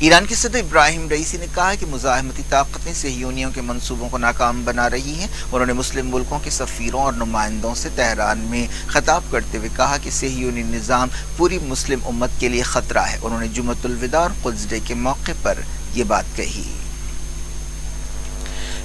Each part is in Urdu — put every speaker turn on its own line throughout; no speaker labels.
ایران کے صدر ابراہیم رئیسی نے کہا ہے کہ مزاحمتی طاقتیں صہیونیوں کے منصوبوں کو ناکام بنا رہی ہیں۔ انہوں نے مسلم ملکوں کے سفیروں اور نمائندوں سے تہران میں خطاب کرتے ہوئے کہا کہ صہیونی نظام پوری مسلم امت کے لیے خطرہ ہے۔ انہوں نے جمعۃ الوداع اور قدس ڈے کے موقع پر یہ بات کہی۔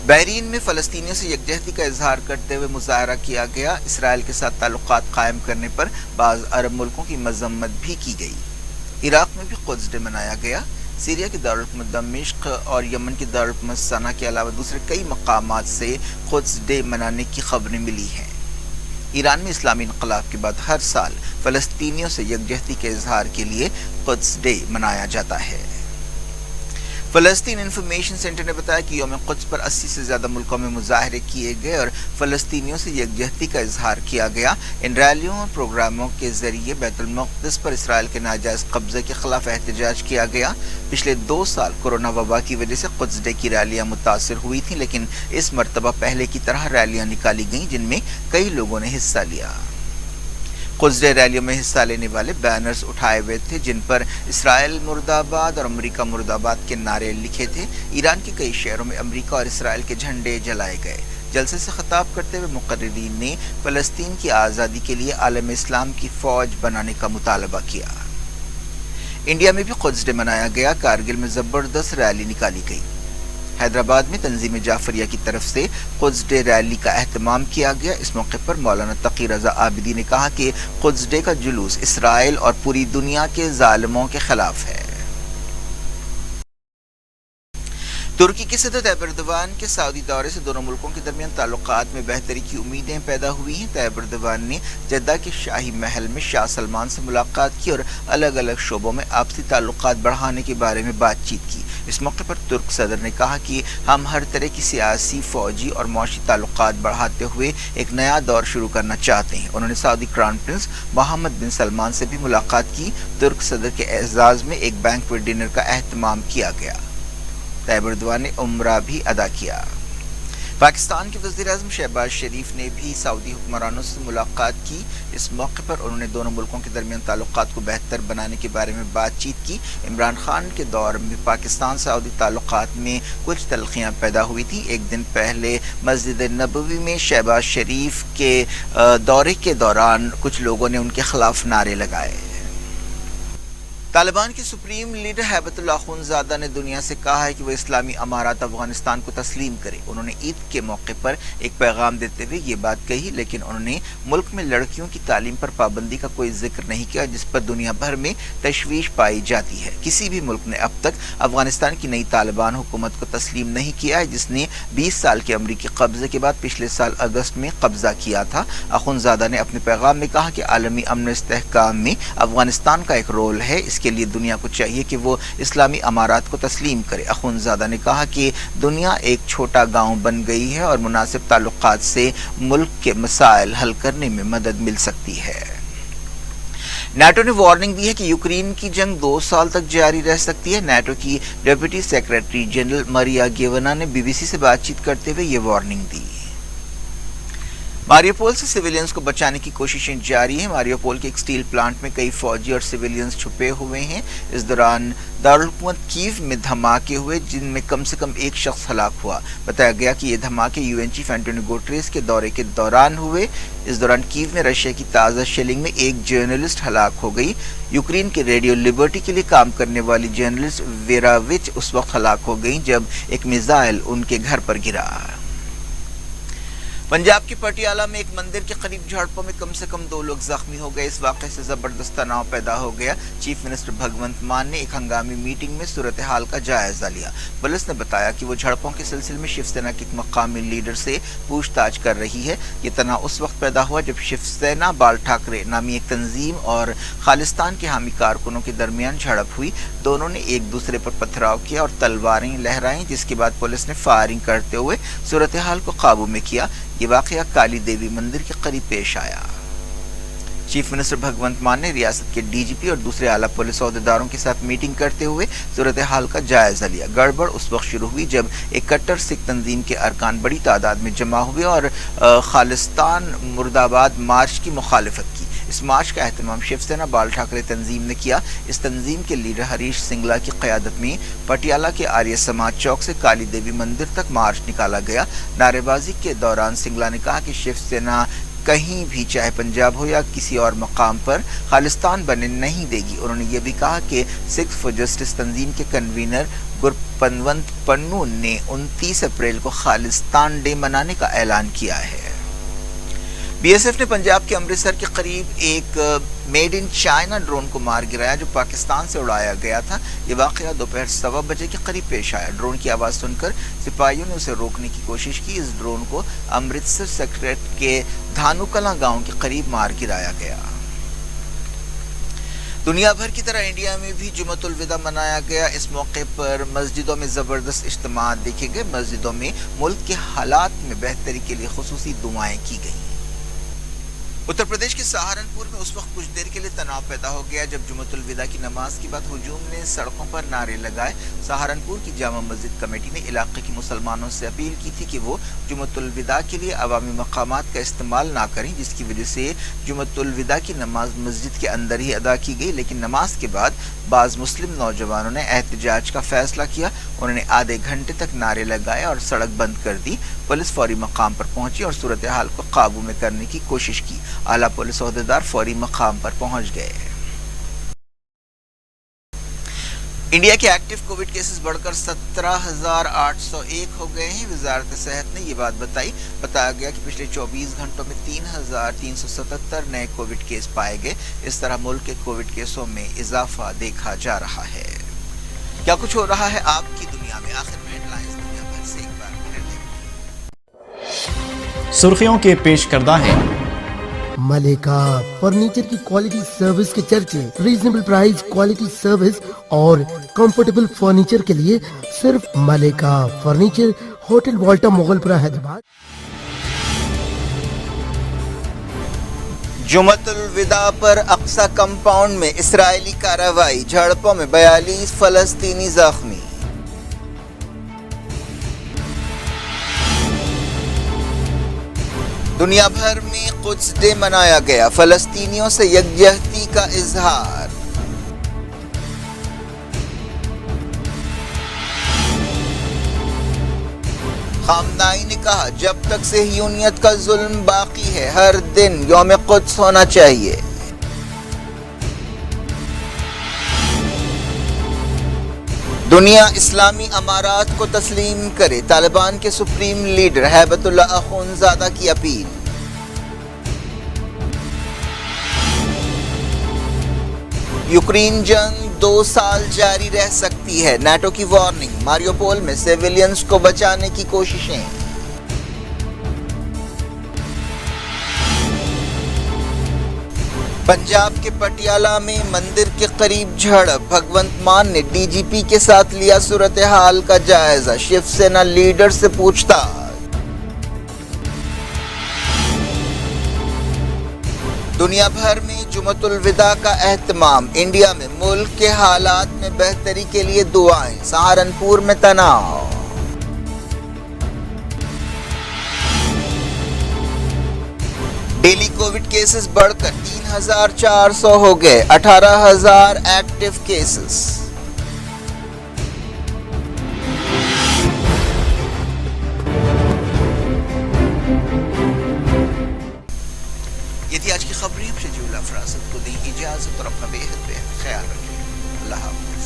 بحرین میں فلسطینیوں سے یکجہتی کا اظہار کرتے ہوئے مظاہرہ کیا گیا۔ اسرائیل کے ساتھ تعلقات قائم کرنے پر بعض عرب ملکوں کی مذمت بھی کی گئی۔ عراق میں بھی قدس ڈے منایا گیا۔ سیریا کے دارالحکومت دمشق اور یمن کے دارالحکومت صنعا کے علاوہ دوسرے کئی مقامات سے قدس ڈے منانے کی خبریں ملی ہیں۔ ایران میں اسلامی انقلاب کے بعد ہر سال فلسطینیوں سے یکجہتی کے اظہار کے لیے قدس ڈے منایا جاتا ہے۔ فلسطین انفارمیشن سینٹر نے بتایا کہ یوم قدس پر 80 سے زیادہ ملکوں میں مظاہرے کیے گئے اور فلسطینیوں سے یکجہتی کا اظہار کیا گیا۔ ان ریلیوں اور پروگراموں کے ذریعے بیت المقدس پر اسرائیل کے ناجائز قبضے کے خلاف احتجاج کیا گیا۔ پچھلے 2 سال کورونا وبا کی وجہ سے قدس ڈے کی ریلیاں متاثر ہوئی تھیں، لیکن اس مرتبہ پہلے کی طرح ریلیاں نکالی گئیں جن میں کئی لوگوں نے حصہ لیا۔ قدس ڈے ریلیوں میں حصہ لینے والے بینرز اٹھائے ہوئے تھے جن پر اسرائیل مرد آباد اور امریکہ مرد آباد کے نعرے لکھے تھے۔ ایران کے کئی شہروں میں امریکہ اور اسرائیل کے جھنڈے جلائے گئے۔ جلسے سے خطاب کرتے ہوئے مقررین نے فلسطین کی آزادی کے لیے عالم اسلام کی فوج بنانے کا مطالبہ کیا۔ انڈیا میں بھی قدس ڈے منایا گیا۔ کارگل میں زبردست ریلی نکالی گئی۔ حیدرآباد میں تنظیم جعفریہ کی طرف سے قدس ڈے ریلی کا اہتمام کیا گیا۔ اس موقع پر مولانا تقی رضا عابدی نے کہا کہ قدس ڈے کا جلوس اسرائیل اور پوری دنیا کے ظالموں کے خلاف ہے۔ ترکی کے صدر طیب ایردوان کے سعودی دورے سے دونوں ملکوں کے درمیان تعلقات میں بہتری کی امیدیں پیدا ہوئی ہیں۔ طیب ایردوان نے جدہ کے شاہی محل میں شاہ سلمان سے ملاقات کی اور الگ الگ شعبوں میں آپسی تعلقات بڑھانے کے بارے میں بات چیت کی۔ اس موقع پر ترک صدر نے کہا کہ ہم ہر طرح کی سیاسی، فوجی اور معاشی تعلقات بڑھاتے ہوئے ایک نیا دور شروع کرنا چاہتے ہیں۔ انہوں نے سعودی کراؤن پرنس محمد بن سلمان سے بھی ملاقات کی۔ ترک صدر کے اعزاز میں ایک بینکویٹ ڈنر کا اہتمام کیا گیا۔ طیب ایردوان نے عمرہ بھی ادا کیا۔ پاکستان کے وزیر اعظم شہباز شریف نے بھی سعودی حکمرانوں سے ملاقات کی۔ اس موقع پر انہوں نے دونوں ملکوں کے درمیان تعلقات کو بہتر بنانے کے بارے میں بات چیت کی۔ عمران خان کے دور میں پاکستان سعودی تعلقات میں کچھ تلخیاں پیدا ہوئی تھیں۔ ایک دن پہلے مسجد نبوی میں شہباز شریف کے دورے کے دوران کچھ لوگوں نے ان کے خلاف نعرے لگائے۔ طالبان کے سپریم لیڈر ہیبت اللہ اخونزادہ نے دنیا سے کہا ہے کہ وہ اسلامی امارات افغانستان کو تسلیم کرے۔ انہوں نے عید کے موقع پر ایک پیغام دیتے ہوئے یہ بات کہی، لیکن انہوں نے ملک میں لڑکیوں کی تعلیم پر پابندی کا کوئی ذکر نہیں کیا جس پر دنیا بھر میں تشویش پائی جاتی ہے۔ کسی بھی ملک نے اب تک افغانستان کی نئی طالبان حکومت کو تسلیم نہیں کیا ہے جس نے 20 سال کے امریکی قبضے کے بعد پچھلے سال اگست میں قبضہ کیا تھا۔ اخونزادہ نے اپنے پیغام میں کہا کہ عالمی امن و استحکام میں افغانستان کا ایک رول ہے، اس کے لیے دنیا کو چاہیے کہ وہ اسلامی امارات کو تسلیم کرے۔ اخونزادہ نے کہا کہ دنیا ایک چھوٹا گاؤں بن گئی ہے اور مناسب تعلقات سے ملک کے مسائل حل کرنے میں مدد مل سکتی ہے۔ نیٹو نے وارننگ دی ہے کہ یوکرین کی جنگ 2 سال تک جاری رہ سکتی ہے۔ نیٹو کی ڈپٹی سیکریٹری جنرل ماریا گیونا نے بی بی سی سے بات چیت کرتے ہوئے یہ وارننگ دی۔ ماریوپول سے سویلینز کو بچانے کی کوششیں جاری ہیں۔ ماریوپول کے ایک سٹیل پلانٹ میں کئی فوجی اور سویلینز چھپے ہوئے ہیں۔ اس دوران دارالحکومت کیو میں دھماکے ہوئے جن میں کم سے کم ایک شخص ہلاک ہوا۔ بتایا گیا کہ یہ دھماکے U N chief Antonio Guterres کے دورے کے دوران ہوئے۔ اس دوران کیو میں رشیا کی تازہ شیلنگ میں ایک جرنلسٹ ہلاک ہو گئی۔ یوکرین کے ریڈیو لبرٹی کے لیے کام کرنے والی جرنلسٹ ویرا وچ اس وقت ہلاک ہو گئی جب ایک میزائل ان کے گھر پر گرا۔ پنجاب کے پٹیالہ میں ایک مندر کے قریب جھڑپوں میں کم سے کم 2 لوگ زخمی ہو گئے۔ اس واقعے سے زبردست تناؤ پیدا ہو گیا۔ چیف منسٹر بھگونت مان نے ایک ہنگامی میٹنگ میں صورتحال کا جائزہ لیا۔ پولیس نے بتایا کہ وہ جھڑپوں کے سلسلے میں شیو سینا کے ایک مقامی لیڈر سے پوچھ تاچھ کر رہی ہے۔ یہ تناؤ اس وقت پیدا ہوا جب شیو سینا بال ٹھاکرے نامی ایک تنظیم اور خالصتان کے حامی کارکنوں کے درمیان جھڑپ ہوئی۔ دونوں نے ایک دوسرے پر پتھراؤ کیا اور تلواریں لہرائیں جس کے بعد پولیس نے فائرنگ کرتے ہوئے صورتحال کو قابو میں کیا۔ یہ واقعہ کالی دیوی مندر کے قریب پیش آیا۔ چیف منسٹر بھگونت مان نے ریاست کے ڈی جی پی اور دوسرے اعلیٰ پولیس عہدیداروں کے ساتھ میٹنگ کرتے ہوئے صورتحال کا جائزہ لیا۔ گڑبڑ اس وقت شروع ہوئی جب ایک کٹر سکھ تنظیم کے ارکان بڑی تعداد میں جمع ہوئے اور خالصتان مرد آباد مارچ کی مخالفت کی۔ اس مارچ کا اہتمام شیو سینا بال ٹھاکرے تنظیم نے کیا۔ اس تنظیم کے لیڈر ہریش سنگلا کی قیادت میں پٹیالہ کے آریہ سماج چوک سے کالی دیوی مندر تک مارچ نکالا گیا۔ نعرے بازی کے دوران سنگلا نے کہا کہ شیو سینا کہیں بھی چاہے پنجاب ہو یا کسی اور مقام پر خالستان بننے نہیں دے گی۔ انہوں نے یہ بھی کہا کہ سکھ فار جسٹس تنظیم کے کنوینر گرپنونت پنو نے 29 اپریل کو خالستان ڈے منانے کا اعلان کیا ہے۔ بی ایس ایف نے پنجاب کے امرتسر کے قریب ایک میڈ ان چائنا ڈرون کو مار گرایا جو پاکستان سے اڑایا گیا تھا۔ یہ واقعہ دوپہر 1:15 بجے کے قریب پیش آیا۔ ڈرون کی آواز سن کر سپاہیوں نے اسے روکنے کی کوشش کی۔ اس ڈرون کو امرتسر سیکٹریٹ کے دھانو کلاں گاؤں کے قریب مار گرایا گیا۔ دنیا بھر کی طرح انڈیا میں بھی جمعۃ الوداع منایا گیا۔ اس موقع پر مسجدوں میں زبردست اجتماعات دیکھے گئے۔ مسجدوں میں ملک کے حالات میں بہتری کے لیے خصوصی دعائیں کی گئیں۔ اتر پردیش کے سہارنپور میں اس وقت کچھ دیر کے لیے تناؤ پیدا ہو گیا جب جمعۃ الوداع کی نماز کے بعد ہجوم نے سڑکوں پر نعرے لگائے۔ سہارنپور کی جامع مسجد کمیٹی نے علاقے کے مسلمانوں سے اپیل کی تھی کہ وہ جمعۃ الوداع کے لیے عوامی مقامات کا استعمال نہ کریں، جس کی وجہ سے جمعۃ الوداع کی نماز مسجد کے اندر ہی ادا کی گئی، لیکن نماز کے بعد بعض مسلم نوجوانوں نے احتجاج کا فیصلہ کیا۔ انہوں نے آدھے گھنٹے تک نعرے لگائے اور سڑک بند کر دی۔ پولیس فوری مقام پر پہنچی اور صورتحال کو قابو میں کرنے کی کوشش کی۔ اعلیٰ پولیس عہدیدار فوری مقام پر پہنچ گئے۔ انڈیا کے ایکٹیو کووڈ کیسز بڑھ کر 17,801 ہو گئے ہیں۔ وزارت صحت نے یہ بات بتایا گیا کہ پچھلے 24 گھنٹوں میں 3,377 نئے کووڈ کیس پائے گئے۔ اس طرح ملک کے کووڈ کیسوں میں اضافہ دیکھا جا رہا ہے۔ کیا کچھ ہو رہا ہے آپ کی دنیا میں؟ آخر میں ہیڈ لائنز دنیا بھر سے ایک بار پھر دیکھیں۔
سرخیوں کے پیش کردہ ہیں
ملیکا فرنیچر کی کوالٹی سروس کے چرچے، ریزنیبل پرائز، کوالٹی سروس اور کمفرٹیبل فرنیچر کے لیے صرف ملیکا فرنیچر، ہوٹل والٹا مغل پورہ حیدرآباد۔
جمعۃ الوداع پر اقصی کمپاؤنڈ میں اسرائیلی کارروائی، جھڑپوں میں 42 فلسطینی زخمی۔ دنیا بھر میں قدس ڈے منایا گیا، فلسطینیوں سے یکجہتی کا اظہار۔ خامنائی نے کہا جب تک صہیونیت کا ظلم باقی ہے ہر دن یوم قدس ہونا چاہیے۔ دنیا اسلامی امارات کو تسلیم کرے، طالبان کے سپریم لیڈر ہیبت اللہ اخونزادہ کی اپیل۔ یوکرین جنگ 2 سال جاری رہ سکتی ہے، نیٹو کی وارننگ۔ ماریوپول میں سیویلینز کو بچانے کی کوششیں۔ پنجاب کے پٹیالہ میں مندر کے قریب جھڑپ، بھگونت مان نے ڈی جی پی کے ساتھ لیا صورتحال کا جائزہ، شیو سینا لیڈر سے پوچھ تاچھ۔ دنیا بھر میں جمعۃ الوداع کا اہتمام، انڈیا میں ملک کے حالات میں بہتری کے لیے دعائیں، سہارنپور میں تناؤ۔ ڈیلی کووڈ کیسز بڑھ کر 3,400 ہو گئے، 18,000 ایکٹیو کیسز۔ یہ تھی آج کی خبریں۔ شجیع الافراست کو دیں اجازت اور اپنا بے حد خیال رکھیں۔ اللہ حافظ۔